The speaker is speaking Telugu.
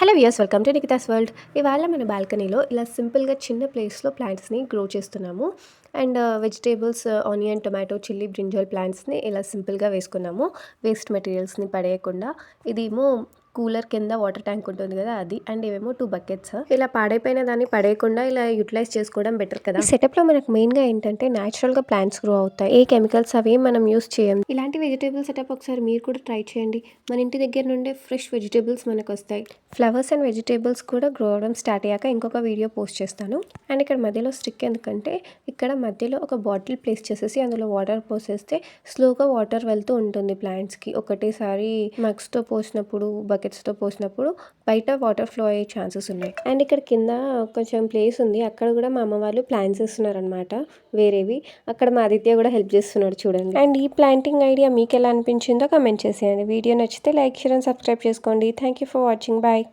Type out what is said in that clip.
Hello viewers, welcome to Nikita's world. ఇవాళ మన బాల్కనీలో ఇలా సింపుల్గా చిన్న ప్లేస్లో ప్లాంట్స్ని గ్రో చేస్తున్నాము. And vegetables, onion, tomato, chilli, brinjal ప్లాంట్స్ని ఇలా సింపుల్గా వేసుకున్నాము, వేస్ట్ మెటీరియల్స్ని పడేయకుండా. ఇదేమో కూలర్ కింద వాటర్ ట్యాంక్ ఉంటుంది కదా, అది. అండ్ ఇవేమో 2 బకెట్స్. ఇలా పాడైపోయిన దాన్ని పడేయకుండా ఇలా యూటిలైజ్ చేసుకోవడం బెటర్ కదా. ఈ సెటప్లో మనకు మెయిన్గా ఏంటంటే న్యాచురల్గా ప్లాంట్స్ గ్రో అవుతాయి. ఏ కెమికల్స్ అవి మనం యూస్ చేయం. ఇలాంటి వెజిటేబుల్ సెటప్ ఒకసారి మీరు కూడా ట్రై చేయండి. మన ఇంటి దగ్గర నుండే ఫ్రెష్ వెజిటేబుల్స్ మనకు వస్తాయి. ఫ్లవర్స్ అండ్ వెజిటేబుల్స్ కూడా గ్రో అవడం స్టార్ట్ అయ్యాక ఇంకొక వీడియో పోస్ట్ చేస్తాను. అండ్ ఇక్కడ మధ్యలో స్టిక్ ఎందుకంటే, ఇక్కడ మధ్యలో ఒక బాటిల్ ప్లేస్ చేసేసి అందులో వాటర్ పోసేస్తే స్లోగా వాటర్ వెళ్తూ ఉంటుంది ప్లాంట్స్కి. ఒకటేసారి మగ్స్తో పోసినప్పుడు, బకెట్స్తో పోసినప్పుడు బయట వాటర్ ఫ్లో అయ్యే ఛాన్సెస్ ఉన్నాయి. అండ్ ఇక్కడ కింద కొంచెం ప్లేస్ ఉంది, అక్కడ కూడా మా అమ్మ వాళ్ళు ప్లాంట్స్ ఇస్తున్నారు అనమాట, వేరేవి. అక్కడ మా ఆదిత్య కూడా హెల్ప్ చేస్తున్నాడు చూడండి. అండ్ ఈ ప్లాంటింగ్ ఐడియా మీకు ఎలా అనిపించిందో కమెంట్ చేసేయండి. వీడియో నచ్చితే లైక్, షేర్ అండ్ సబ్స్క్రైబ్ చేసుకోండి. Thank you for watching. Bye.